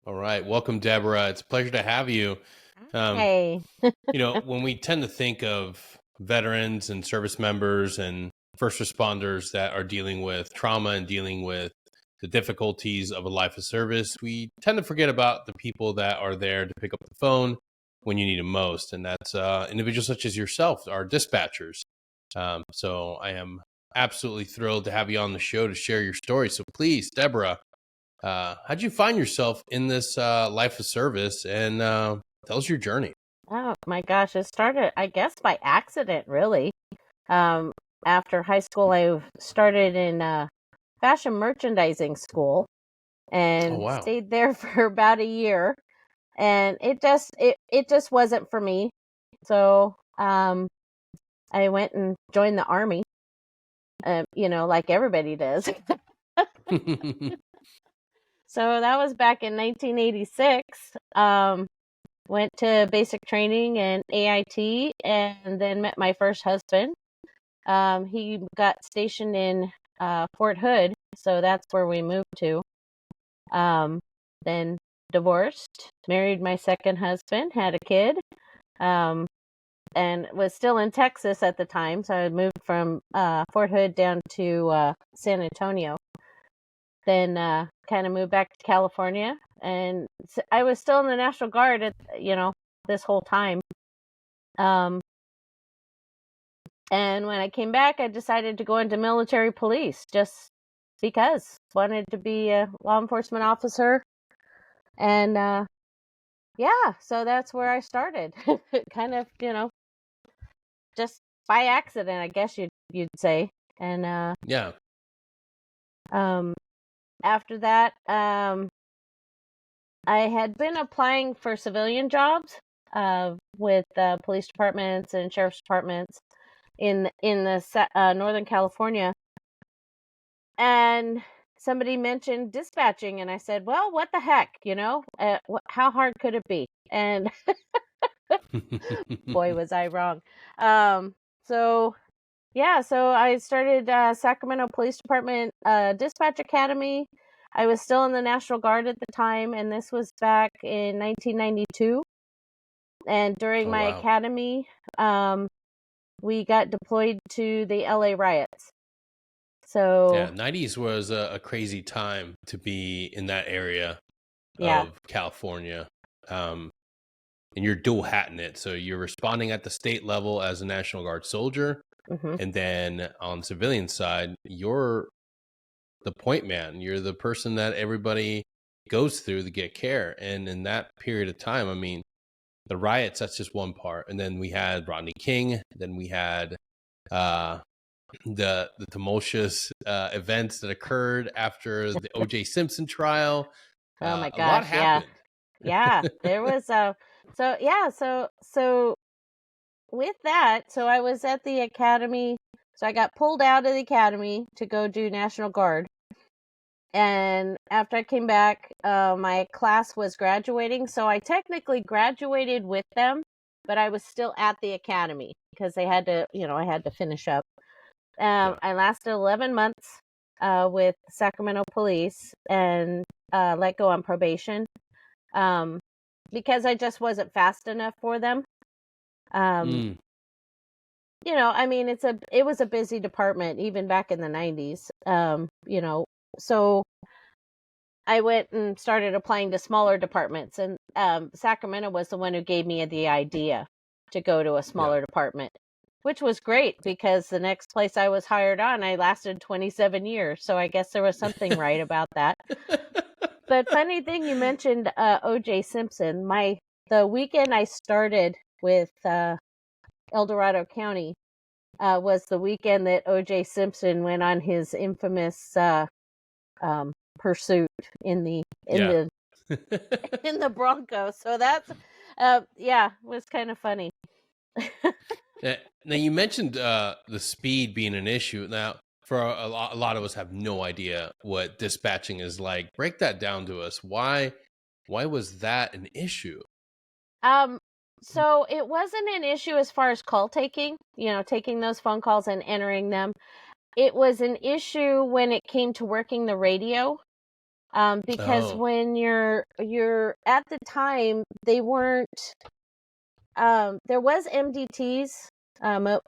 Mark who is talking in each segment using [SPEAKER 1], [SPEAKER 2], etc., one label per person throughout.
[SPEAKER 1] All right. Welcome, Deborah. It's a pleasure to have you.
[SPEAKER 2] Hey.
[SPEAKER 1] When we tend to think of veterans and service members and first responders that are dealing with trauma and dealing with the difficulties of a life of service, we tend to forget about the people that are there to pick up the phone when you need them most. And that's individuals such as yourself, our dispatchers. So I am absolutely thrilled to have you on the show to share your story. So please, Deborah, how'd you find yourself in this life of service? And tell us your journey.
[SPEAKER 2] Oh my gosh, it started, I guess, by accident, really. Um, After high school, I started in fashion merchandising school
[SPEAKER 1] Oh,
[SPEAKER 2] and
[SPEAKER 1] wow.
[SPEAKER 2] stayed there for about a year. And it just wasn't for me. So I went and joined the army, like everybody does. So that was back in 1986. Went to basic training and AIT, and then met my first husband. He got stationed in Fort Hood, so that's where we moved to. Then divorced, married my second husband, had a kid, and was still in Texas at the time. So I moved from Fort Hood down to San Antonio. Then kind of moved back to California, and I was still in the National Guard this whole time. And when I came back, I decided to go into military police just because wanted to be a law enforcement officer. And so that's where I started. Kind of, just by accident, I guess you'd say. And
[SPEAKER 1] Yeah.
[SPEAKER 2] After that, I had been applying for civilian jobs with police departments and sheriff's departments in the Northern California, and somebody mentioned dispatching, and I said, "Well, what the heck, how hard could it be?" And boy, was I wrong. So I started Sacramento Police Department Dispatch Academy. I was still in the National Guard at the time, and this was back in 1992. And during
[SPEAKER 1] Oh,
[SPEAKER 2] my
[SPEAKER 1] wow.
[SPEAKER 2] academy, we got deployed to the LA riots.
[SPEAKER 1] Yeah,
[SPEAKER 2] So
[SPEAKER 1] 90s was a crazy time to be in that area
[SPEAKER 2] yeah,
[SPEAKER 1] of California. And you're dual hatting it. So you're responding at the state level as a National Guard soldier.
[SPEAKER 2] hmm
[SPEAKER 1] And then on civilian side, you're the point man. You're the person that everybody goes through to get care. And in that period of time, I mean, the riots, that's just one part. And then we had Rodney King. Then we had uh, the tumultuous events that occurred after the O.J. Simpson trial.
[SPEAKER 2] oh my
[SPEAKER 1] A lot
[SPEAKER 2] gosh, yeah,
[SPEAKER 1] happened.
[SPEAKER 2] there was so with that, so I was at the academy. So I got pulled out of the academy to go do National Guard. And after I came back, my class was graduating. So I technically graduated with them, but I was still at the academy because they had to, I had to finish up.
[SPEAKER 1] Yeah.
[SPEAKER 2] I lasted 11 months with Sacramento Police and let go on probation because I just wasn't fast enough for them.
[SPEAKER 1] Mm.
[SPEAKER 2] I mean, it was a busy department even back in the 90s. So I went and started applying to smaller departments, and Sacramento was the one who gave me the idea to go to a
[SPEAKER 1] Yeah.
[SPEAKER 2] smaller department, which was great because the next place I was hired on, I lasted 27 years. So I guess there was something right about that. But funny thing, you mentioned O.J. Simpson. The weekend I started with El Dorado County was the weekend that O.J. Simpson went on his infamous pursuit in the
[SPEAKER 1] Yeah.
[SPEAKER 2] in the Bronco. So that's was kind of funny.
[SPEAKER 1] Now you mentioned the speed being an issue. Now, for a lot of us have no idea what dispatching is like. Break that down to us. Why was that an issue?
[SPEAKER 2] So it wasn't an issue as far as call taking, taking those phone calls and entering them. it was an issue when it came to working the radio. Because
[SPEAKER 1] Oh,
[SPEAKER 2] when you're at the time, they weren't, there was MDTs,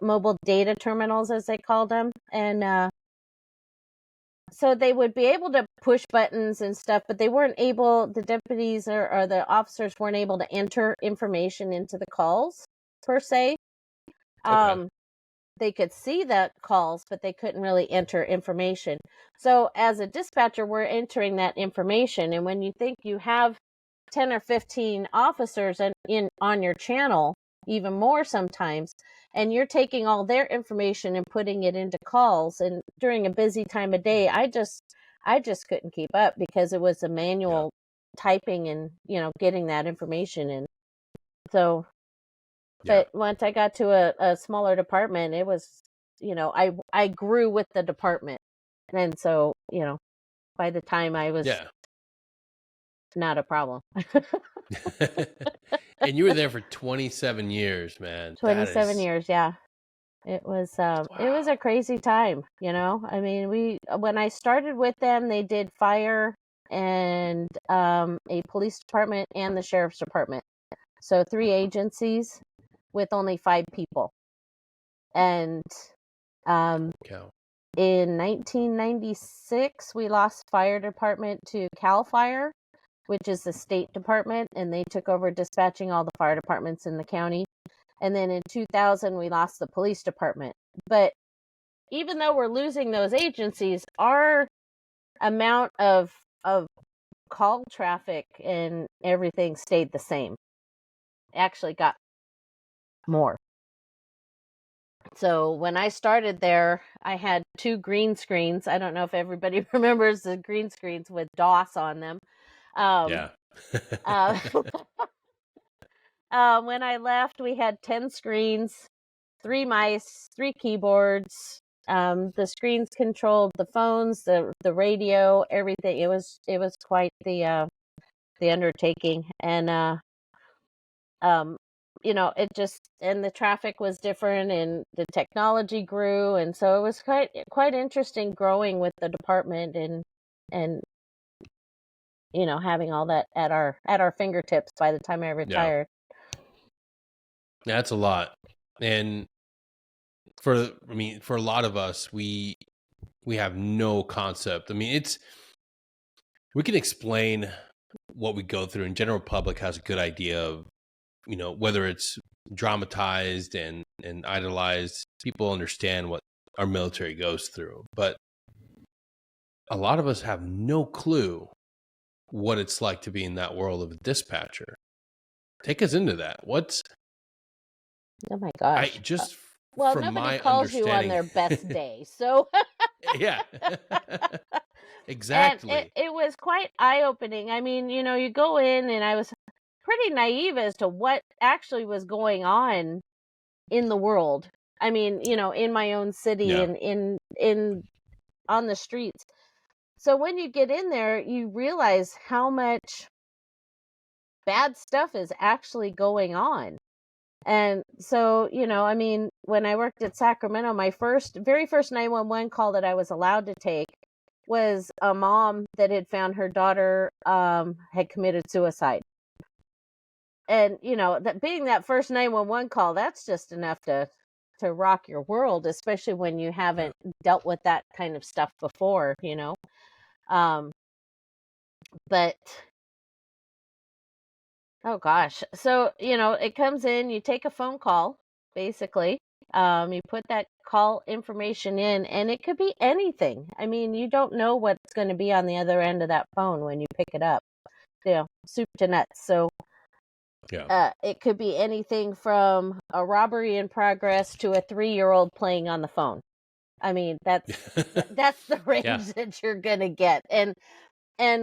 [SPEAKER 2] mobile data terminals, as they called them. And so they would be able to push buttons and stuff, but they weren't able, the deputies or the officers weren't able to enter information into the calls per se.
[SPEAKER 1] okay.
[SPEAKER 2] They could see the calls, but they couldn't really enter information. So as a dispatcher, we're entering that information. And when you think you have 10 or 15 officers on your channel, even more sometimes, and you're taking all their information and putting it into calls, and during a busy time of day, I just couldn't keep up because it was a
[SPEAKER 1] Yeah.
[SPEAKER 2] manual typing and, getting that information in. So,
[SPEAKER 1] Yeah.
[SPEAKER 2] but once I got to a smaller department, it was, I grew with the department. And so, by the time I was
[SPEAKER 1] Yeah.
[SPEAKER 2] not a problem.
[SPEAKER 1] And you were there for 27 years, man. That
[SPEAKER 2] 27
[SPEAKER 1] is
[SPEAKER 2] years, yeah. It was a
[SPEAKER 1] wow.
[SPEAKER 2] crazy time, I mean, when I started with them, they did fire and a police department and the sheriff's department. So 3 agencies with only 5 people. And
[SPEAKER 1] Cow.
[SPEAKER 2] in 1996, we lost fire department to Cal Fire, which is the state department, and they took over dispatching all the fire departments in the county. And then in 2000, we lost the police department. But even though we're losing those agencies, our amount of call traffic and everything stayed the same. Actually got more. So when I started there, I had 2 green screens. I don't know if everybody remembers the green screens with DOS on them. Um,
[SPEAKER 1] Yeah.
[SPEAKER 2] uh, when I left, we had 10 screens, 3 mice, 3 keyboards. The screens controlled the phones, the radio, everything. It was quite the undertaking. And it just, and the traffic was different and the technology grew, and so it was quite interesting growing with the department and having all that at our fingertips by the time I
[SPEAKER 1] Yeah.
[SPEAKER 2] retired.
[SPEAKER 1] That's a lot. And for a lot of us, we have no concept. I mean, we can explain what we go through, and general public has a good idea of, whether it's dramatized and idolized, people understand what our military goes through. But a lot of us have no clue what it's like to be in that world of a dispatcher. Take us into that.
[SPEAKER 2] Oh my
[SPEAKER 1] I
[SPEAKER 2] gosh.
[SPEAKER 1] just
[SPEAKER 2] Well,
[SPEAKER 1] from
[SPEAKER 2] nobody
[SPEAKER 1] my
[SPEAKER 2] calls you on
[SPEAKER 1] understanding.
[SPEAKER 2] their best day, so
[SPEAKER 1] Yeah.
[SPEAKER 2] and
[SPEAKER 1] Exactly.
[SPEAKER 2] it was quite eye-opening. I mean, you go in, and I was pretty naive as to what actually was going on in the world. I mean, in my own city
[SPEAKER 1] Yeah.
[SPEAKER 2] and in on the streets. So when you get in there, you realize how much bad stuff is actually going on. And so, I mean, when I worked at Sacramento, my very first 911 call that I was allowed to take was a mom that had found her daughter had committed suicide. And, that being that first 911 call, that's just enough to rock your world, especially when you
[SPEAKER 1] Yeah.
[SPEAKER 2] haven't dealt with that kind of stuff before. Um, but oh gosh. So, it comes in, you take a phone call, basically. You put that call information in, and it could be anything. I mean, you don't know what's going to be on the other end of that phone when you pick it up. Soup to nuts. So,
[SPEAKER 1] Yeah.
[SPEAKER 2] it could be anything from a robbery in progress to a 3-year-old playing on the phone. I mean, that's the
[SPEAKER 1] Yeah.
[SPEAKER 2] range that you're going to get. And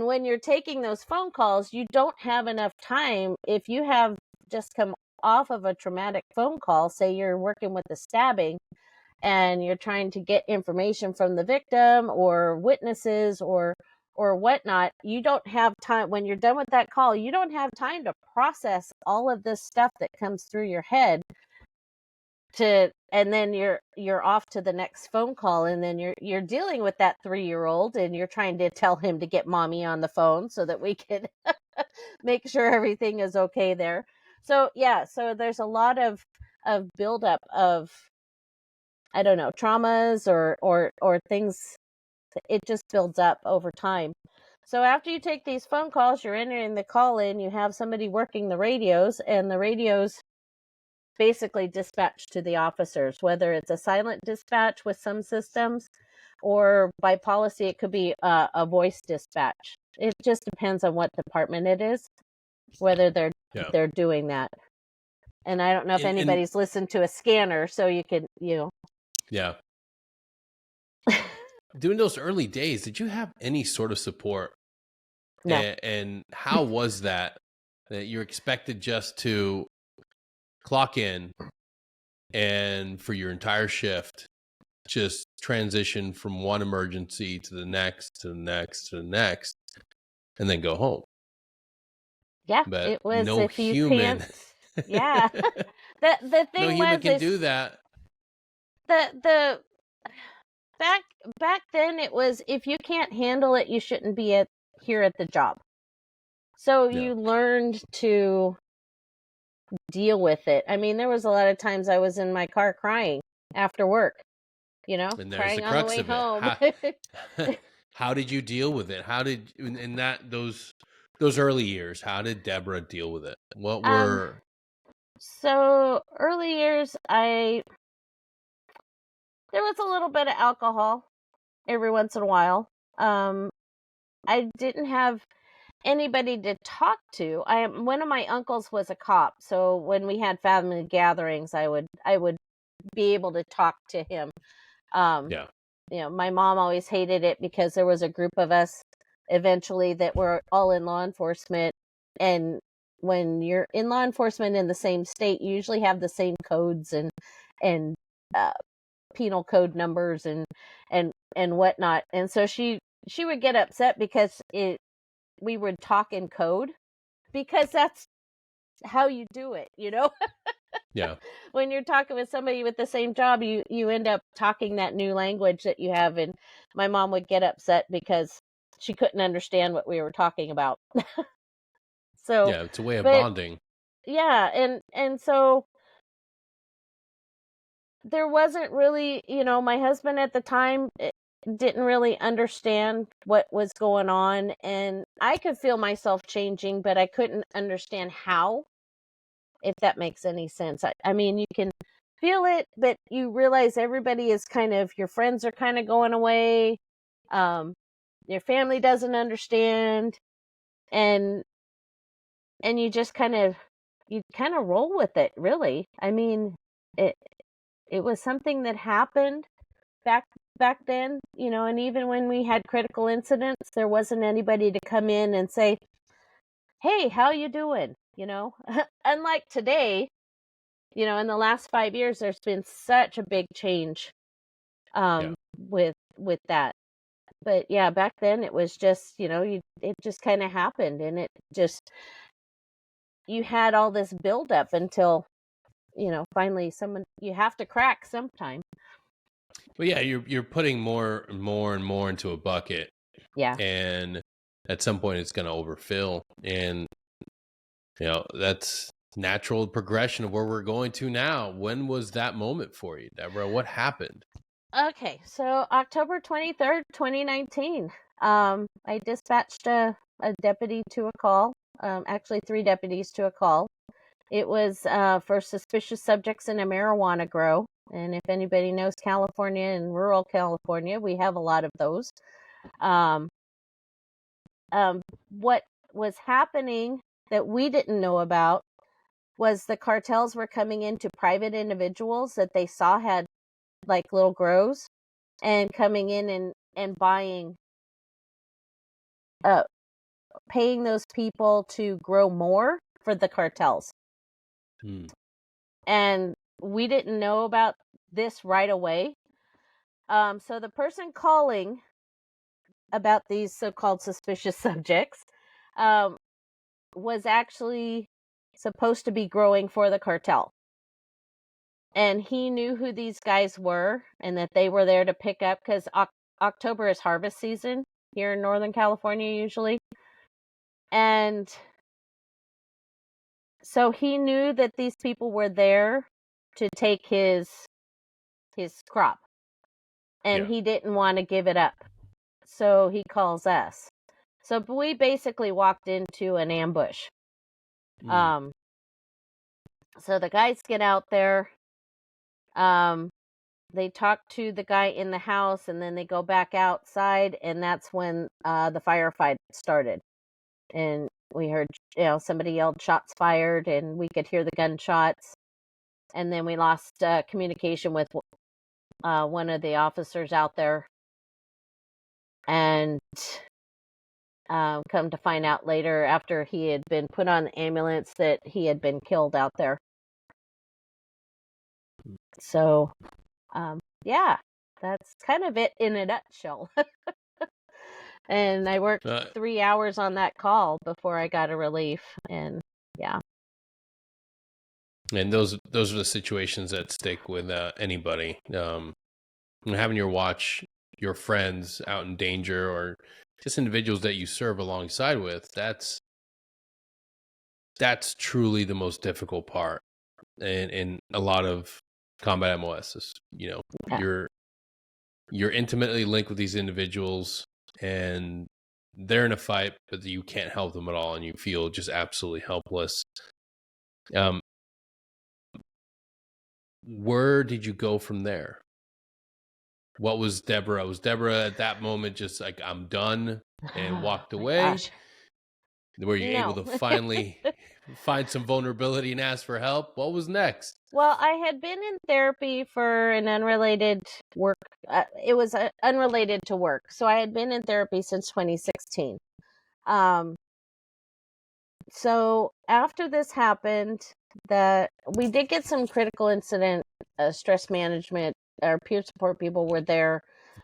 [SPEAKER 2] when you're taking those phone calls, you don't have enough time. If you have just come off of a traumatic phone call, say you're working with a stabbing and you're trying to get information from the victim or witnesses or whatnot, you don't have time. When you're done with that call, you don't have time to process all of this stuff that comes through your head and then you're off to the next phone call, and then you're dealing with that 3-year-old, and you're trying to tell him to get mommy on the phone so that we can make sure everything is okay there. So yeah, so there's a lot of buildup of, I don't know, traumas or things. It just builds up over time. So after you take these phone calls, you're entering the call in, you have somebody working the radios, and the radios basically dispatch to the officers, whether it's a silent dispatch with some systems, or by policy it could be a voice dispatch. It just depends on what department it is, whether they're doing that. And I don't know if anybody's listened to a scanner, so you could,
[SPEAKER 1] Yeah. During those early days, did you have any sort of support?
[SPEAKER 2] No.
[SPEAKER 1] And how was that you're expected just to clock in and for your entire shift, just transition from one emergency to the next, to the next, to the next, and then go home?
[SPEAKER 2] Yeah,
[SPEAKER 1] But
[SPEAKER 2] it was,
[SPEAKER 1] no
[SPEAKER 2] if you
[SPEAKER 1] human.
[SPEAKER 2] can't, yeah. The
[SPEAKER 1] No
[SPEAKER 2] thing
[SPEAKER 1] human
[SPEAKER 2] was,
[SPEAKER 1] can
[SPEAKER 2] if
[SPEAKER 1] do that.
[SPEAKER 2] the back then it was, if you can't handle it, you shouldn't be here at the job. So
[SPEAKER 1] Yeah.
[SPEAKER 2] you learned to deal with it. I mean, there was a lot of times I was in my car crying after work,
[SPEAKER 1] And there's the
[SPEAKER 2] crying on the
[SPEAKER 1] crux
[SPEAKER 2] way
[SPEAKER 1] of it.
[SPEAKER 2] home.
[SPEAKER 1] How did you deal with it? How did in that those early years? How did Deborah deal with it? What were
[SPEAKER 2] So early years, there was a little bit of alcohol every once in a while. I didn't have anybody to talk to. One of my uncles was a cop, so when we had family gatherings, I would be able to talk to him.
[SPEAKER 1] yeah.
[SPEAKER 2] My mom always hated it because there was a group of us eventually that were all in law enforcement, and when you're in law enforcement in the same state, you usually have the same codes and uh, penal code numbers and whatnot. And so she would get upset because we would talk in code, because that's how you do it,
[SPEAKER 1] Yeah.
[SPEAKER 2] when you're talking with somebody with the same job, you end up talking that new language that you have. And my mom would get upset because she couldn't understand what we were talking about. So,
[SPEAKER 1] Yeah, it's a way of
[SPEAKER 2] but
[SPEAKER 1] bonding.
[SPEAKER 2] yeah, and so there wasn't really, my husband at the time didn't really understand what was going on, and I could feel myself changing, but I couldn't understand how, if that makes any sense. I mean, you can feel it, but you realize everybody is your friends are kind of going away. Your family doesn't understand, and you just you roll with it, really. I mean, it was something that happened back then, and even when we had critical incidents, there wasn't anybody to come in and say, "Hey, how you doing?" Unlike today, in the last 5 years, there's been such a big change
[SPEAKER 1] Yeah.
[SPEAKER 2] with that. But yeah, back then it was just, it just kind of happened, and it just, you had all this buildup until, finally you have to crack sometime.
[SPEAKER 1] But yeah, you're putting more and more and more into a bucket.
[SPEAKER 2] Yeah.
[SPEAKER 1] And at some point it's going to overfill, and that's natural progression of where we're going to now. When was that moment for you, Deborah? What happened?
[SPEAKER 2] Okay, so October 23rd, 2019, I dispatched a deputy to a call, actually 3 deputies to a call. It was for suspicious subjects in a marijuana grow. And if anybody knows California and rural California, we have a lot of those. What was happening that we didn't know about was the cartels were coming into private individuals that they saw had like little grows, and coming in and buying, paying those people to grow more for the cartels. And we didn't know about this right away. So the person calling about these so-called suspicious subjects was actually supposed to be growing for the cartel. and he knew who these guys were and that they were there to pick up, because October is harvest season here in Northern California usually. And so he knew that these people were there to take his crop, and
[SPEAKER 1] Yeah.
[SPEAKER 2] he didn't want to give it up. So he calls us. So we basically walked into an ambush.
[SPEAKER 1] Mm.
[SPEAKER 2] So the guys get out there. They talk to the guy in the house, and then they go back outside, and that's when the firefight started. And we heard, somebody yelled shots fired, and we could hear the gunshots. And then we lost communication with one of the officers out there. And come to find out later, after he had been put on the ambulance, that he had been killed out there. So, yeah, that's kind of it in a nutshell. And I worked 3 hours on that call before I got a relief. And yeah.
[SPEAKER 1] And those are the situations that stick with anybody. Having your watch your friends out in danger, or just individuals that you serve alongside with, that's truly the most difficult part. And in a lot of combat MOSs,
[SPEAKER 2] Yeah.
[SPEAKER 1] you're intimately linked with these individuals, and they're in a fight, but you can't help them at all, and you feel just absolutely helpless. Where did you go from there? What was Deborah? Was Deborah at that moment just like, I'm done, and walked away?
[SPEAKER 2] Gosh.
[SPEAKER 1] Were you able to finally find some vulnerability and ask for help? What was next?
[SPEAKER 2] Well, I had been in therapy for an unrelated work. It was unrelated to work. So I had been in therapy since 2016. So after this happened, we did get some critical incident stress management. Our peer support people were there.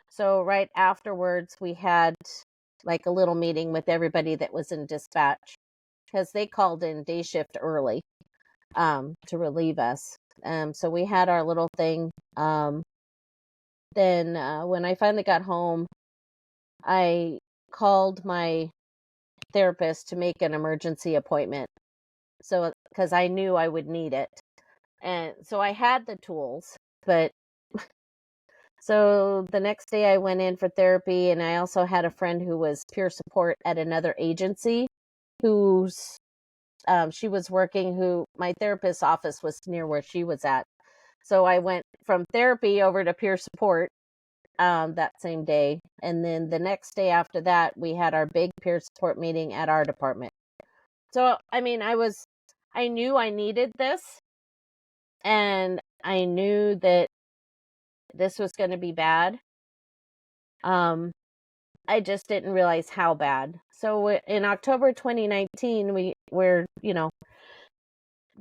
[SPEAKER 2] So right afterwards, we had like a little meeting with everybody that was in dispatch, because they called in day shift early to relieve us. So we had our little thing. Then when I finally got home, I called my therapist to make an emergency appointment. So, because I knew I would need it. And so I had the tools, but so the next day I went in for therapy, and I also had a friend who was peer support at another agency who's she was working, my therapist's office was near where she was at. So I went from therapy over to peer support that same day. And then the next day after that, we had our big peer support meeting at our department. So, I mean, I knew I needed this, and I knew that this was going to be bad. I just didn't realize how bad. So in October 2019, we're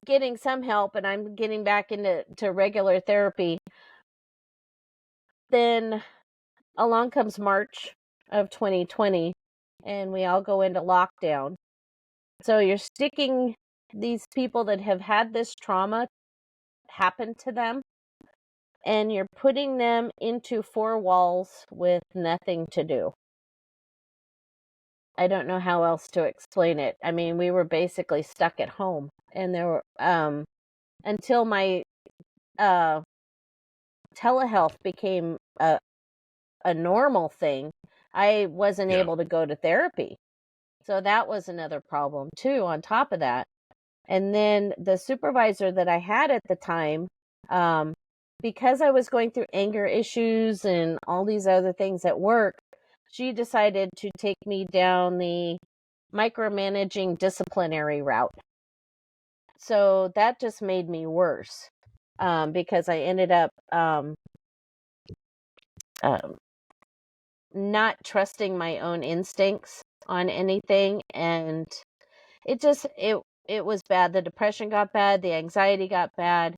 [SPEAKER 2] getting some help, and I'm getting back into regular therapy. Then along comes March of 2020, and we all go into lockdown. So you're sticking these people that have had this trauma happen to them, and you're putting them into 4 walls with nothing to do. I don't know how else to explain it. I mean, we were basically stuck at home, and there were until my telehealth became a normal thing, I wasn't able to go to therapy. So that was another problem too, on top of that. And then the supervisor that I had at the time, because I was going through anger issues and all these other things at work, she decided to take me down the micromanaging disciplinary route. So that just made me worse, because I ended up not trusting my own instincts on anything, and it was bad. The depression got bad, the anxiety got bad,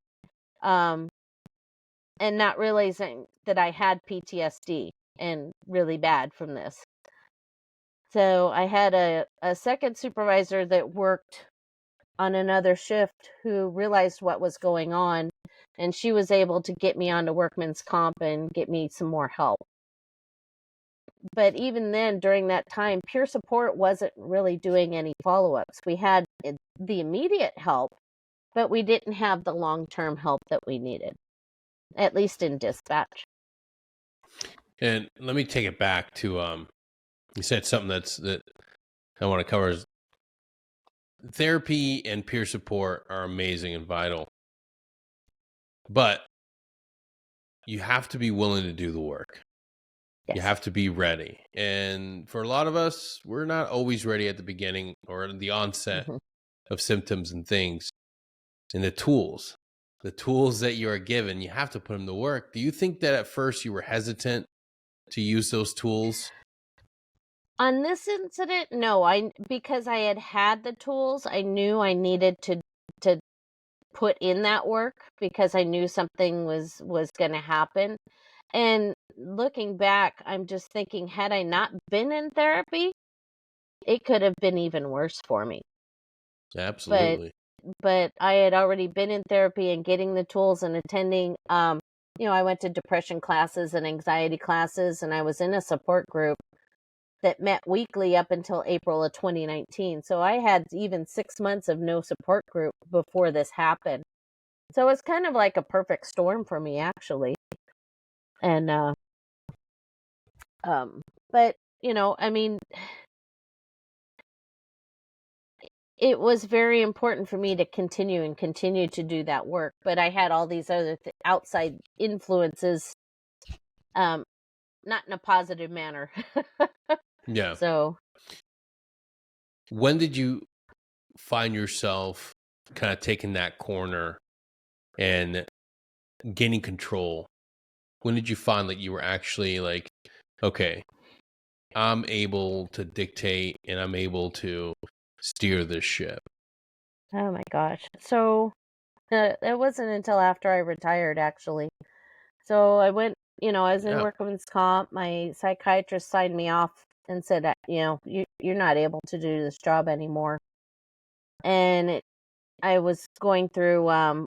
[SPEAKER 2] and not realizing that I had PTSD and really bad from this. So I had a second supervisor that worked on another shift who realized what was going on, and she was able to get me onto workman's comp and get me some more help. But even then, during that time, peer support wasn't really doing any follow-ups. We had the immediate help, but we didn't have the long-term help that we needed, at least in dispatch.
[SPEAKER 1] And let me take it back to you said something that I want to cover is therapy and peer support are amazing and vital. But you have to be willing to do the work.
[SPEAKER 2] Yes.
[SPEAKER 1] You have to be ready. And for a lot of us, we're not always ready at the beginning or in the onset of symptoms and things. And the tools that you are given, you have to put them to work. Do you think that at first you were hesitant to use those tools?
[SPEAKER 2] On this incident, no. Because I had the tools, I knew I needed to put in that work because I knew something was going to happen. And looking back, I'm just thinking, had I not been in therapy, it could have been even worse for me.
[SPEAKER 1] Absolutely.
[SPEAKER 2] But I had already been in therapy and getting the tools and attending, I went to depression classes and anxiety classes, and I was in a support group that met weekly up until April of 2019. So I had even 6 months of no support group before this happened. So it's kind of like a perfect storm for me, actually. And, but, it was very important for me to continue to do that work. But I had all these other outside influences, not in a positive manner.
[SPEAKER 1] Yeah.
[SPEAKER 2] So
[SPEAKER 1] when did you find yourself kind of taking that corner and gaining control? When did you find that you were actually like, okay, I'm able to dictate and I'm able to steer this ship?
[SPEAKER 2] Oh my gosh. So it wasn't until after I retired, actually. So I went, I was in
[SPEAKER 1] Yeah.
[SPEAKER 2] workman's comp. My psychiatrist signed me off and said, you're not able to do this job anymore. And I was going through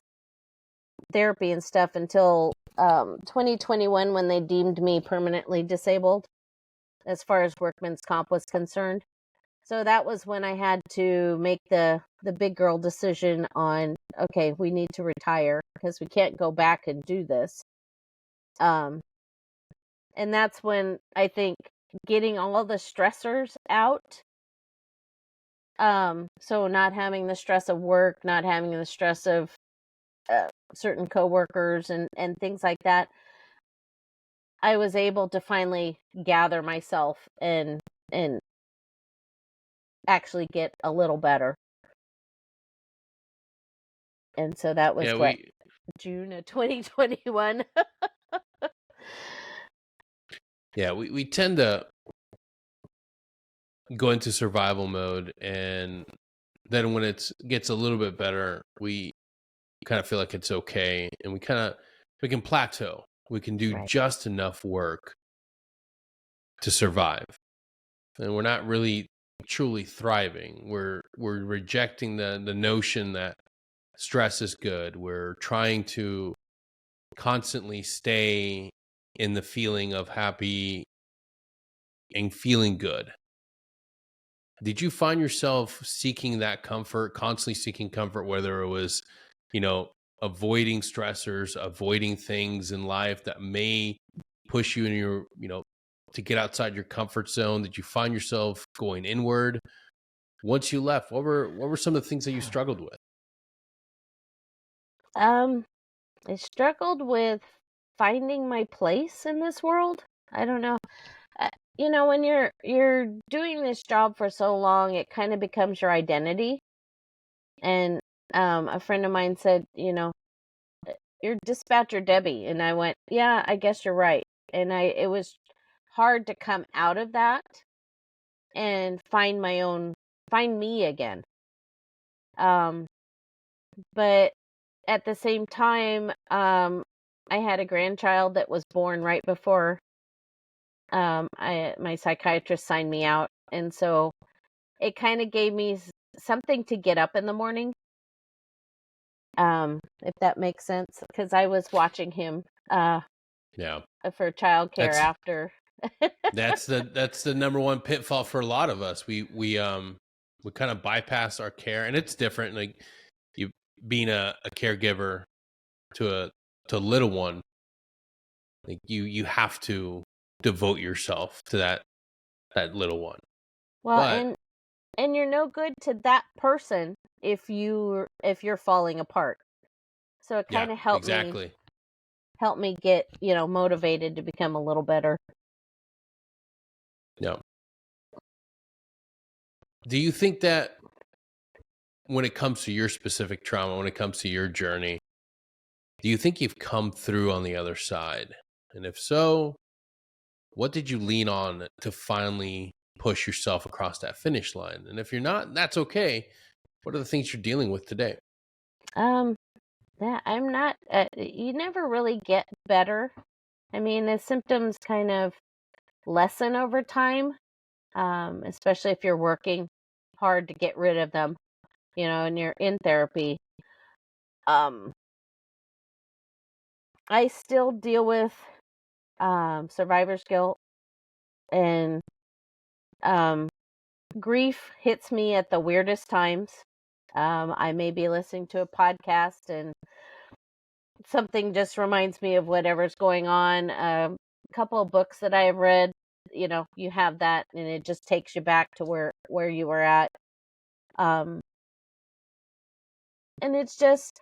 [SPEAKER 2] therapy and stuff until 2021 when they deemed me permanently disabled as far as workman's comp was concerned. So that was when I had to make the big girl decision on, okay, we need to retire because we can't go back and do this. And that's when I think getting all the stressors out. So not having the stress of work, not having the stress of certain coworkers and things like that. I was able to finally gather myself and actually get a little better. And so that was
[SPEAKER 1] Yeah,
[SPEAKER 2] June of 2021.
[SPEAKER 1] we tend to go into survival mode, and then when it gets a little bit better, we kind of feel like it's okay, and we can plateau. We can do
[SPEAKER 2] Right.
[SPEAKER 1] just enough work to survive, and we're not really truly thriving. We're rejecting the notion that stress is good. We're trying to constantly stay in the feeling of happy and feeling good. Did you find yourself seeking that comfort, constantly seeking comfort, whether it was, avoiding stressors, avoiding things in life that may push you in your, to get outside your comfort zone? Did you find yourself going inward? Once you left, what were some of the things that you struggled with?
[SPEAKER 2] I struggled with finding my place in this world. I don't know. When you're doing this job for so long, it kind of becomes your identity. And a friend of mine said, you're dispatcher Debbie, and I went, yeah, I guess you're right. And it was hard to come out of that and find me again. But at the same time, I had a grandchild that was born right before my psychiatrist signed me out, and so it kind of gave me something to get up in the morning. if that makes sense, because I was watching him
[SPEAKER 1] Yeah.
[SPEAKER 2] for childcare
[SPEAKER 1] That's
[SPEAKER 2] after.
[SPEAKER 1] that's the number one pitfall for a lot of us. We kind of bypass our care, and it's different. Like you being a caregiver to a little one, like you have to devote yourself to that little one.
[SPEAKER 2] Well,
[SPEAKER 1] But
[SPEAKER 2] and you're no good to that person if you're falling apart. So it
[SPEAKER 1] yeah,
[SPEAKER 2] kind of
[SPEAKER 1] exactly.
[SPEAKER 2] helped me get, motivated to become a little better.
[SPEAKER 1] Yeah. Do you think that when it comes to your specific trauma, when it comes to your journey, do you think you've come through on the other side? And if so, what did you lean on to finally push yourself across that finish line? And if you're not, that's okay. What are the things you're dealing with today?
[SPEAKER 2] Um, yeah, I'm not. You never really get better. I mean, the symptoms kind of lessen over time, especially if you're working hard to get rid of them, and you're in therapy. Um, I still deal with survivor's guilt, and grief hits me at the weirdest times. I may be listening to a podcast and something just reminds me of whatever's going on. A couple of books that I have read, you have that, and it just takes you back to where you were at. And it's just,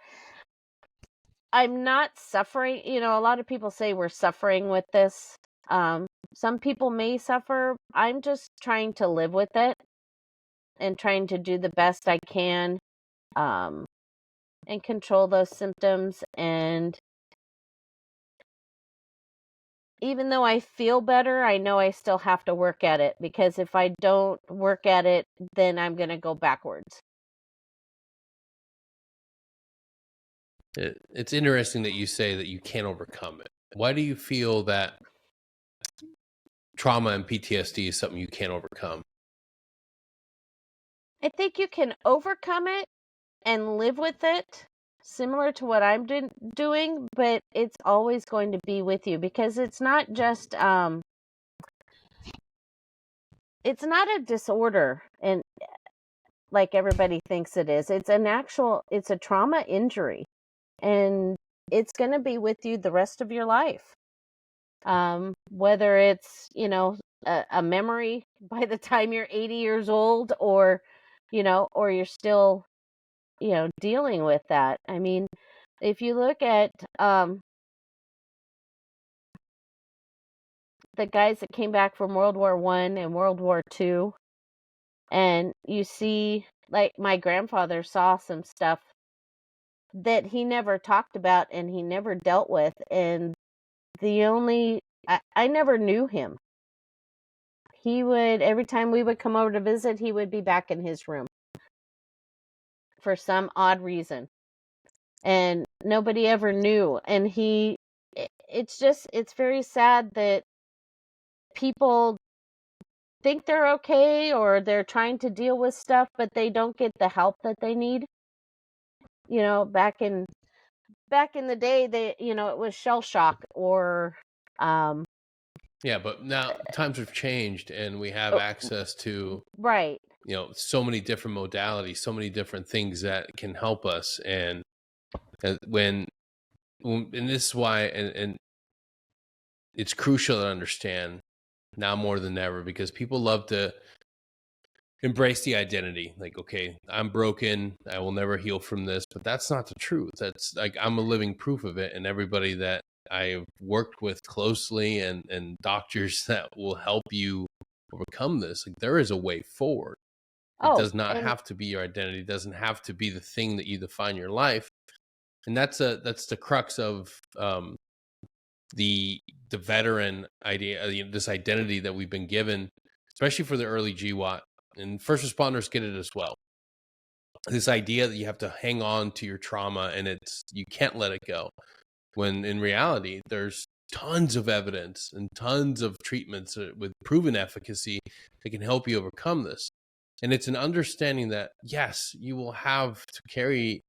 [SPEAKER 2] I'm not suffering. A lot of people say we're suffering with this. Some people may suffer. I'm just trying to live with it and trying to do the best I can, and control those symptoms. And even though I feel better, I know I still have to work at it, because if I don't work at it, then I'm going to go backwards.
[SPEAKER 1] It's interesting that you say that you can't overcome it. Why do you feel that trauma and PTSD is something you can't overcome?
[SPEAKER 2] I think you can overcome it and live with it, similar to what I'm doing, but it's always going to be with you, because it's not just it's not a disorder, and like everybody thinks it is. It's a trauma injury, and it's going to be with you the rest of your life. Whether it's, a memory by the time you're 80 years old, or you're still, dealing with that. I mean, if you look at the guys that came back from World War One and World War Two, and you see, like, my grandfather saw some stuff that he never talked about and he never dealt with, and I never knew him. He would, every time we would come over to visit, he would be back in his room for some odd reason, and nobody ever knew. And it's very sad that people think they're okay, or they're trying to deal with stuff, but they don't get the help that they need. Back in the day, it was shell shock, or
[SPEAKER 1] Yeah, but now times have changed and we have
[SPEAKER 2] oh,
[SPEAKER 1] access to,
[SPEAKER 2] right.
[SPEAKER 1] so many different modalities, so many different things that can help us. And and this is why, and it's crucial to understand now more than ever, because people love to embrace the identity. Like, okay, I'm broken, I will never heal from this, but that's not the truth. That's like, I'm a living proof of it. And everybody that I've worked with closely, and doctors that will help you overcome this, like, there is a way forward. It
[SPEAKER 2] Oh,
[SPEAKER 1] does not
[SPEAKER 2] and
[SPEAKER 1] have to be your identity. It doesn't have to be the thing that you define your life. And that's the crux of the veteran idea, this identity that we've been given, especially for the early GWAT, and first responders get it as well. This idea that you have to hang on to your trauma and you can't let it go, when in reality there's tons of evidence and tons of treatments with proven efficacy that can help you overcome this. And it's an understanding that, yes, you will have to carry,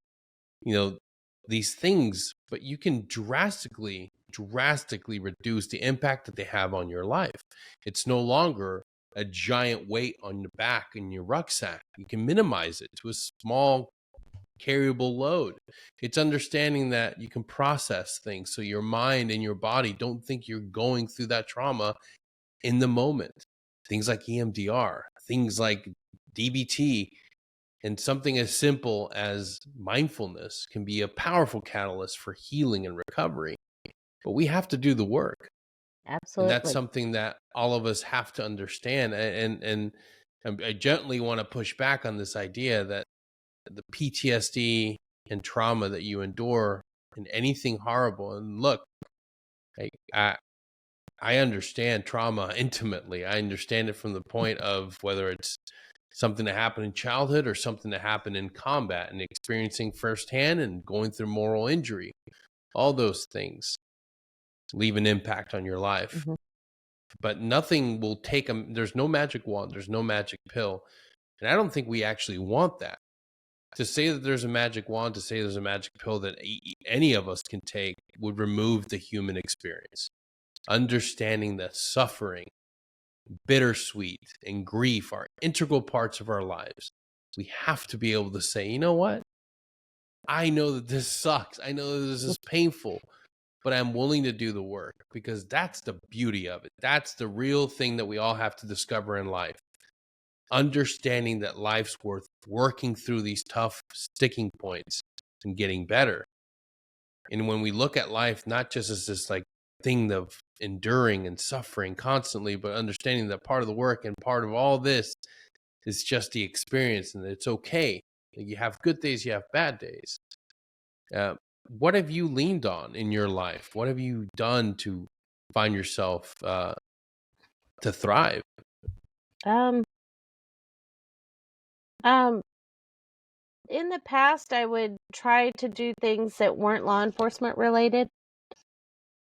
[SPEAKER 1] these things, but you can drastically reduce the impact that they have on your life. It's no longer a giant weight on your back in your rucksack. You can minimize it to a small carryable load. It's understanding that you can process things so your mind and your body don't think you're going through that trauma in the moment. Things like EMDR, things like DBT, and something as simple as mindfulness can be a powerful catalyst for healing and recovery. But we have to do the work. And that's
[SPEAKER 2] Absolutely.
[SPEAKER 1] something that all of us have to understand. And I gently want to push back on this idea that the PTSD and trauma that you endure and anything horrible. And look, I understand trauma intimately. I understand it from the point of whether it's something that happened in childhood or something that happened in combat and experiencing firsthand and going through moral injury. All those things leave an impact on your life.
[SPEAKER 2] Mhm.
[SPEAKER 1] But nothing will take them. There's no magic wand. There's no magic pill. And I don't think we actually want that. To say that there's a magic wand, to say there's a magic pill that any of us can take would remove the human experience. Understanding that suffering, bittersweet, and grief are integral parts of our lives. We have to be able to say, you know what? I know that this sucks. I know that this is painful, but I'm willing to do the work, because that's the beauty of it. That's the real thing that we all have to discover in life. Understanding that life's worth working through these tough sticking points and getting better. And when we look at life, not just as this like thing of enduring and suffering constantly, but understanding that part of the work and part of all this is just the experience, and it's okay. You have good days, you have bad days. What have you leaned on in your life? What have you done to find yourself to thrive?
[SPEAKER 2] Um, um, in the past, I would try to do things that weren't law enforcement related.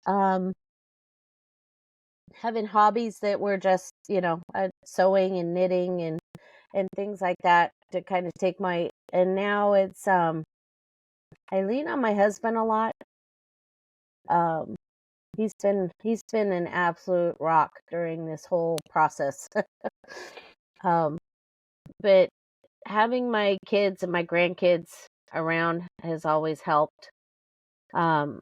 [SPEAKER 2] Um, having hobbies that were just, sewing and knitting and things like that to kind of take my, and now it's, I lean on my husband a lot. Um, he's been an absolute rock during this whole process. um, but having my kids and my grandkids around has always helped. Um,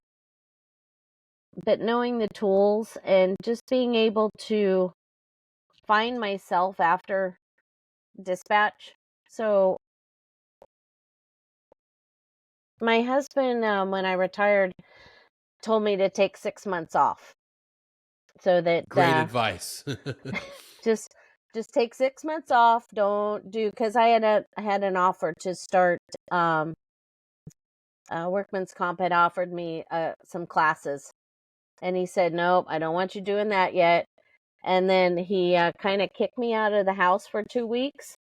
[SPEAKER 2] but knowing the tools and just being able to find myself after dispatch. So my husband, when I retired, told me to take 6 months off, so that
[SPEAKER 1] Great advice.
[SPEAKER 2] just take 6 months off. Don't do, because I had an offer to start. Workman's Comp had offered me some classes, and he said, "Nope, I don't want you doing that yet." And then he kind of kicked me out of the house for 2 weeks.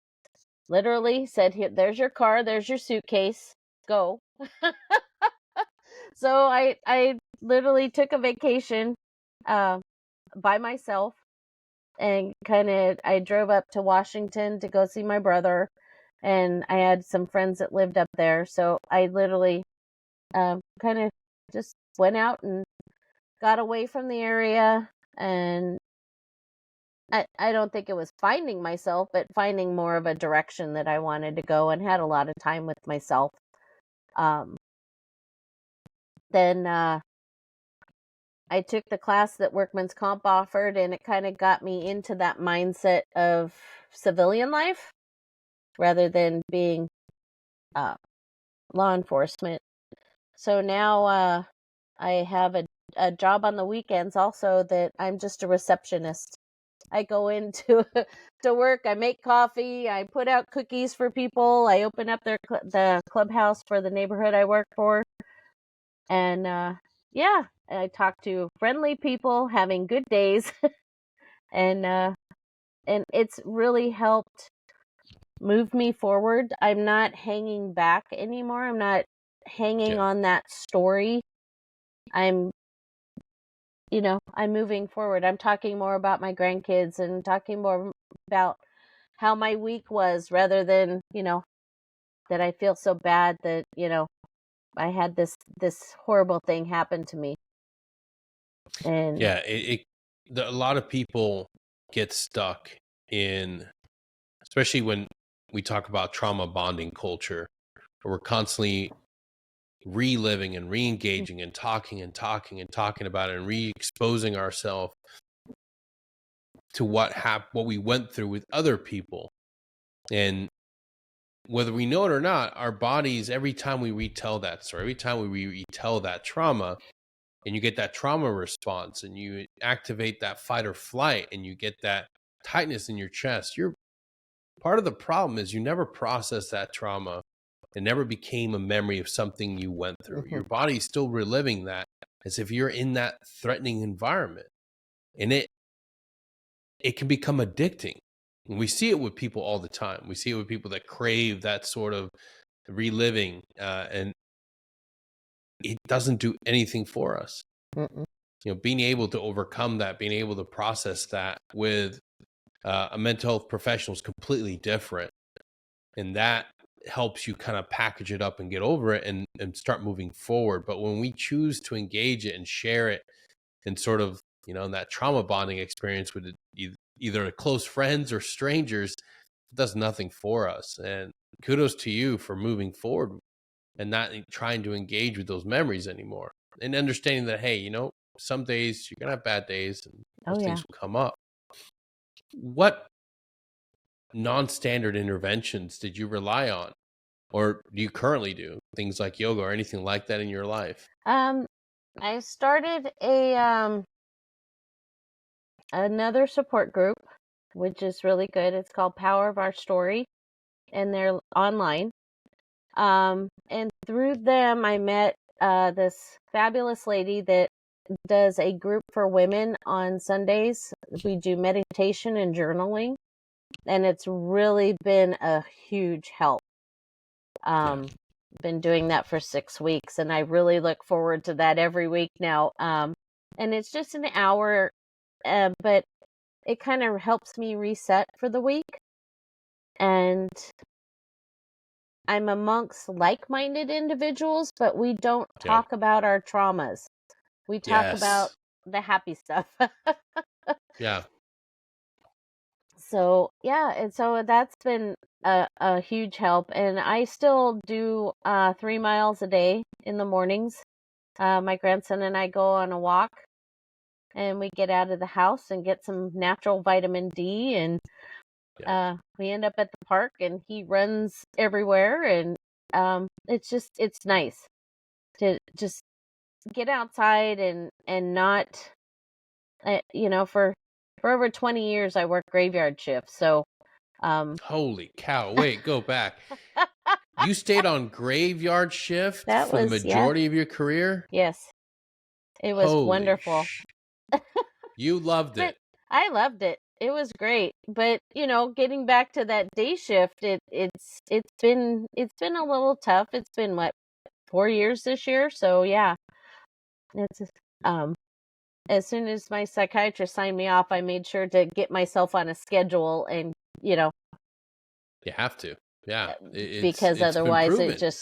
[SPEAKER 2] Literally said, "There's your car, there's your suitcase, go." So I literally took a vacation uh, by myself, and I drove up to Washington to go see my brother, and I had some friends that lived up there. So I literally kind of just went out and got away from the area, and I don't think it was finding myself, but finding more of a direction that I wanted to go, and had a lot of time with myself. Then I took the class that Workman's Comp offered, and it kind of got me into that mindset of civilian life rather than being law enforcement. So now I have a job on the weekends also, that I'm just a receptionist. I go into to work, I make coffee, I put out cookies for people, I open up the clubhouse for the neighborhood I work for. And yeah, I talk to friendly people having good days. and it's really helped move me forward. I'm not hanging back anymore. I'm not hanging on that story. I'm moving forward. I'm talking more about my grandkids and talking more about how my week was, rather than, that I feel so bad that, I had this horrible thing happen to me. And
[SPEAKER 1] Yeah, a lot of people get stuck in, especially when we talk about trauma bonding culture, where we're constantly reliving and re-engaging and talking and talking and talking about it and re-exposing ourselves to what we went through with other people. And whether we know it or not, our bodies, every time we retell that story, every time we retell that trauma, and you get that trauma response and you activate that fight or flight and you get that tightness in your chest, you're part of the problem is you never processed that trauma. It never became a memory of something you went through.
[SPEAKER 2] mhm,
[SPEAKER 1] Your body's still reliving that as if you're in that threatening environment. And it can become addicting. And we see it with people all the time. We see it with people that crave that sort of reliving, and it doesn't do anything for us.
[SPEAKER 2] mm-mm.
[SPEAKER 1] Being able to overcome that, being able to process that with a mental health professional is completely different. And that helps you kind of package it up and get over it and start moving forward. But when we choose to engage it and share it and sort of, in that trauma bonding experience with either close friends or strangers, it does nothing for us. And kudos to you for moving forward and not trying to engage with those memories anymore. And understanding that, hey, some days you're going to have bad days and
[SPEAKER 2] Oh
[SPEAKER 1] those
[SPEAKER 2] yeah.
[SPEAKER 1] things will come up. What non-standard interventions did you rely on? Or do you currently do things like yoga or anything like that in your life?
[SPEAKER 2] I started another support group, which is really good. It's called Power of Our Story, and they're online. And through them, I met this fabulous lady that does a group for women on Sundays. We do meditation and journaling, and it's really been a huge help.
[SPEAKER 1] Yeah.
[SPEAKER 2] Been doing that for 6 weeks, and I really look forward to that every week now. And it's just an hour, but it kind of helps me reset for the week. And I'm amongst like-minded individuals, but we don't
[SPEAKER 1] Yeah.
[SPEAKER 2] talk about our traumas. We talk about
[SPEAKER 1] Yes.
[SPEAKER 2] the happy stuff.
[SPEAKER 1] Yeah.
[SPEAKER 2] So, yeah, and so that's been a huge help. And I still do 3 miles a day in the mornings. My grandson and I go on a walk, and we get out of the house and get some natural vitamin D. And
[SPEAKER 1] Yeah.
[SPEAKER 2] we end up at the park, and he runs everywhere. And it's nice to just get outside and not, for over 20 years I worked graveyard shifts. So
[SPEAKER 1] Holy cow. Wait, go back. You stayed on graveyard shift
[SPEAKER 2] that
[SPEAKER 1] for the
[SPEAKER 2] was, yeah,
[SPEAKER 1] majority of your career?
[SPEAKER 2] yes, it was
[SPEAKER 1] Holy
[SPEAKER 2] wonderful.
[SPEAKER 1] You loved
[SPEAKER 2] But
[SPEAKER 1] it.
[SPEAKER 2] I loved it. It was great. But, getting back to that day shift, it's been a little tough. It's been what, 4 years this year. So yeah, it's um as soon as my psychiatrist signed me off, I made sure to get myself on a schedule, and
[SPEAKER 1] You have to. Yeah.
[SPEAKER 2] because
[SPEAKER 1] It's been
[SPEAKER 2] otherwise
[SPEAKER 1] proven.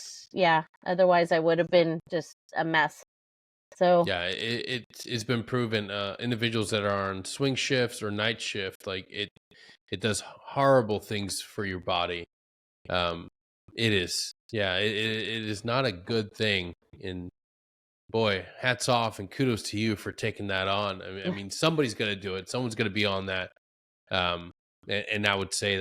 [SPEAKER 2] otherwise I would have been just a mess. So
[SPEAKER 1] Yeah, it's been proven. Individuals that are on swing shifts or night shift, like it does horrible things for your body. Um, it is, yeah, it is not a good thing. And boy, hats off and kudos to you for taking that on. I mean, somebody's going to do it. Someone's going to be on that. And I would say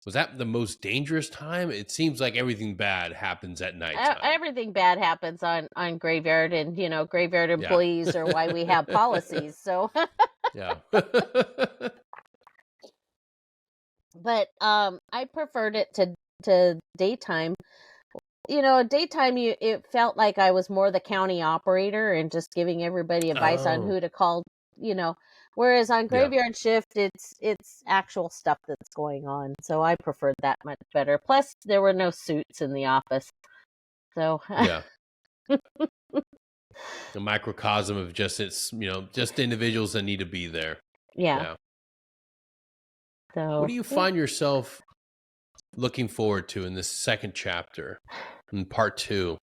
[SPEAKER 1] was that the most dangerous time? It seems like everything bad happens at nighttime.
[SPEAKER 2] everything bad happens on graveyard, and graveyard
[SPEAKER 1] Yeah.
[SPEAKER 2] employees are why we have policies. So
[SPEAKER 1] Yeah.
[SPEAKER 2] but I preferred it to daytime. Daytime, it felt like I was more the county operator and just giving everybody advice on
[SPEAKER 1] Oh,
[SPEAKER 2] who to call, you know. Whereas on
[SPEAKER 1] yeah.
[SPEAKER 2] graveyard shift, it's actual stuff that's going on. So I preferred that much better. Plus, there were no suits in the office. So
[SPEAKER 1] Yeah. A microcosm of just individuals that need to be there.
[SPEAKER 2] yeah.
[SPEAKER 1] Yeah. What
[SPEAKER 2] So
[SPEAKER 1] do you
[SPEAKER 2] yeah.
[SPEAKER 1] find yourself looking forward to in this second chapter, in part 2?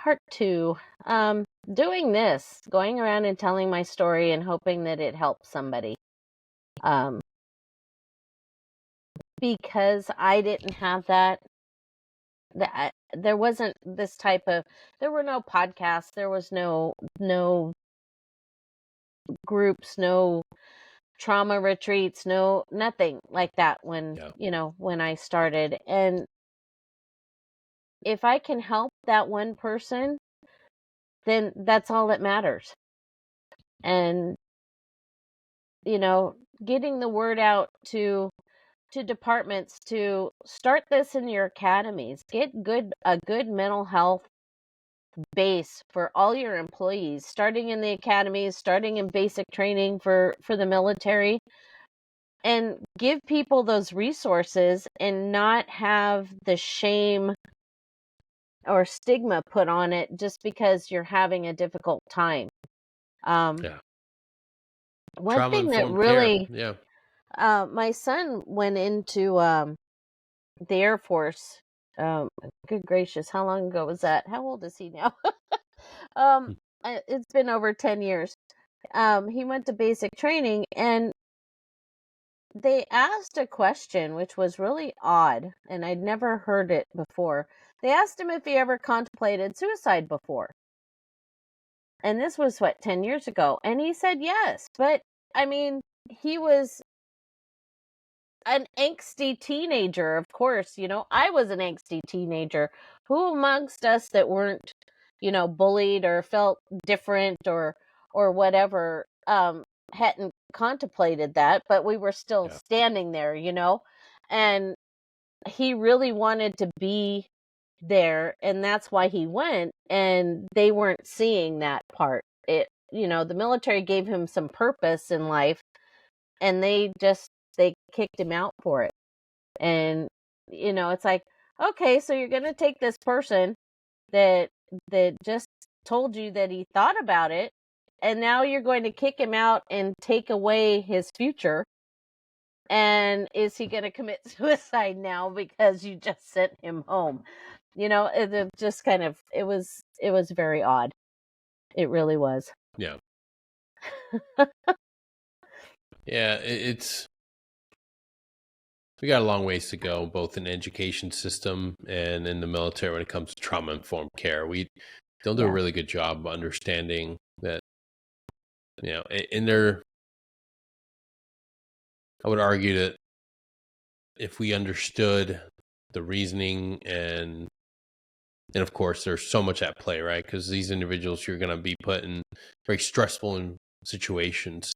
[SPEAKER 2] Part two. Doing this, going around and telling my story and hoping that it helps somebody. Because I didn't have that, there wasn't this type of, there were no podcasts, there was no groups, no trauma retreats, no nothing like that when, when I started. And if I can help that one person, then that's all that matters. And getting the word out to departments to start this in your academies, get a good mental health base for all your employees, starting in the academies, starting in basic training for the military, and give people those resources and not have the shame or stigma put on it just because you're having a difficult time. One thing that really, my son went into the Air Force. Good gracious, how long ago was that? How old is he now? It's been over 10 years. He went to basic training, and they asked a question which was really odd, and I'd never heard it before. They asked him if he ever contemplated suicide before. And this was, 10 years ago? And he said yes. But, I mean, he was an angsty teenager, of course. I was an angsty teenager. Who amongst us that weren't, bullied or felt different or whatever, hadn't contemplated that, but we were still standing there, and he really wanted to be there, and that's why he went, and they weren't seeing that part. The military gave him some purpose in life, and they kicked him out for it. And it's like, okay, so you're going to take this person that just told you that he thought about it, and now you're going to kick him out and take away his future. And is he going to commit suicide now because you just sent him home? It just kind of, it was very odd. It really was.
[SPEAKER 1] Yeah. Yeah, we got a long ways to go, both in the education system and in the military when it comes to trauma-informed care. We don't do a really good job of understanding that, in there, I would argue that if we understood the reasoning and of course there's so much at play, right? Because these individuals, you're going to be put in very stressful situations.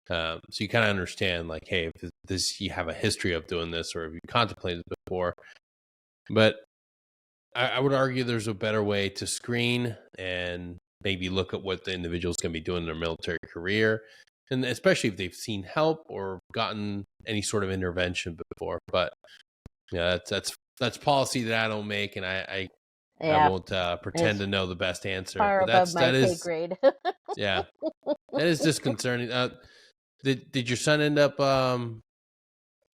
[SPEAKER 1] So you kind of understand, like, hey, if you have a history of doing this, or if you contemplated it before. But I would argue there's a better way to screen and maybe look at what the individual's going to be doing in their military career, and especially if they've seen help or gotten any sort of intervention before. But that's policy that I don't make, and I won't pretend to know the best answer.
[SPEAKER 2] Far above my pay grade.
[SPEAKER 1] Yeah, that is disconcerting. Did your son end up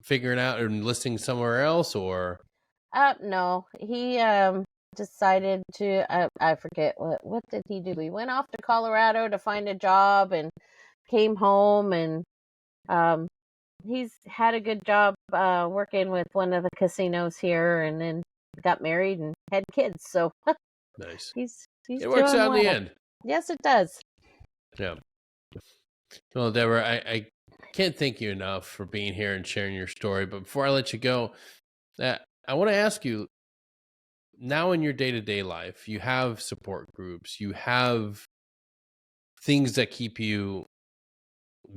[SPEAKER 1] figuring out or enlisting somewhere else, or?
[SPEAKER 2] No, he decided to. I forget what did he do. He went off to Colorado to find a job and came home, and he's had a good job working with one of the casinos here, and then got married and had kids. So
[SPEAKER 1] nice.
[SPEAKER 2] He's
[SPEAKER 1] it works out in the end.
[SPEAKER 2] Yes, it does.
[SPEAKER 1] Yeah. Well, Deborah, I can't thank you enough for being here and sharing your story. But before I let you go, I want to ask you, now in your day-to-day life, you have support groups, you have things that keep you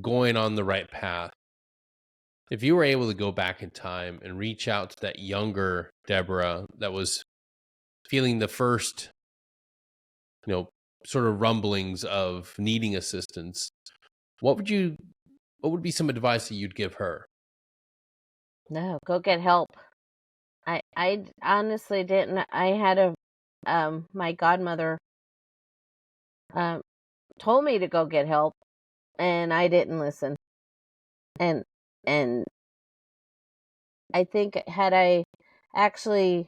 [SPEAKER 1] going on the right path. If you were able to go back in time and reach out to that younger Deborah that was feeling the first, sort of rumblings of needing assistance, what would be some advice that you'd give her?
[SPEAKER 2] No, go get help. I honestly didn't. I had my godmother told me to go get help, and I didn't listen. And I think had I actually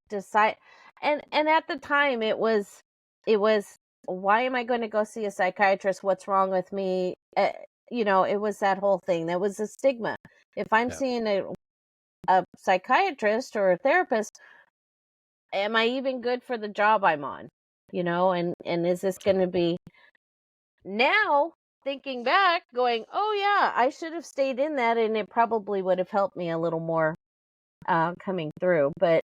[SPEAKER 2] decide, and at the time it was it was, why am I going to go see a psychiatrist? What's wrong with me? It was that whole thing. That was a stigma. If I'm
[SPEAKER 1] Yeah.
[SPEAKER 2] seeing a psychiatrist or a therapist, am I even good for the job I'm on? And is this going to be, now thinking back, going, oh yeah, I should have stayed in that, and it probably would have helped me a little more coming through. But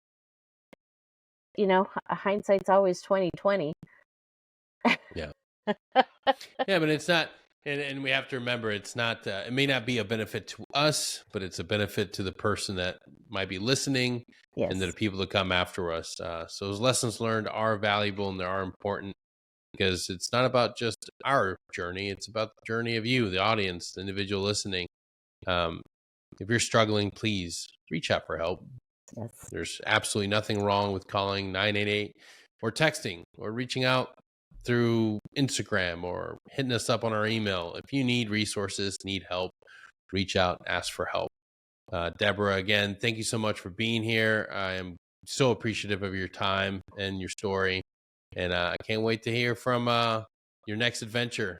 [SPEAKER 2] hindsight's always 2020.
[SPEAKER 1] Yeah. Yeah, but it's not, and we have to remember, it's not, it may not be a benefit to us, but it's a benefit to the person that might be listening and to the
[SPEAKER 2] Yes.
[SPEAKER 1] people that come after us. So those lessons learned are valuable and they are important, because it's not about just our journey. It's about the journey of you, the audience, the individual listening. If you're struggling, please reach out for help.
[SPEAKER 2] Yes.
[SPEAKER 1] There's absolutely nothing wrong with calling 988 or texting or reaching out through Instagram or hitting us up on our email. If you need resources, need help, reach out, ask for help. Deborah, again, thank you so much for being here. I am so appreciative of your time and your story. And I can't wait to hear from your next adventure.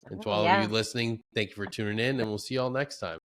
[SPEAKER 1] And to all of
[SPEAKER 2] Yeah.
[SPEAKER 1] you listening, thank you for tuning in, and we'll see you all next time.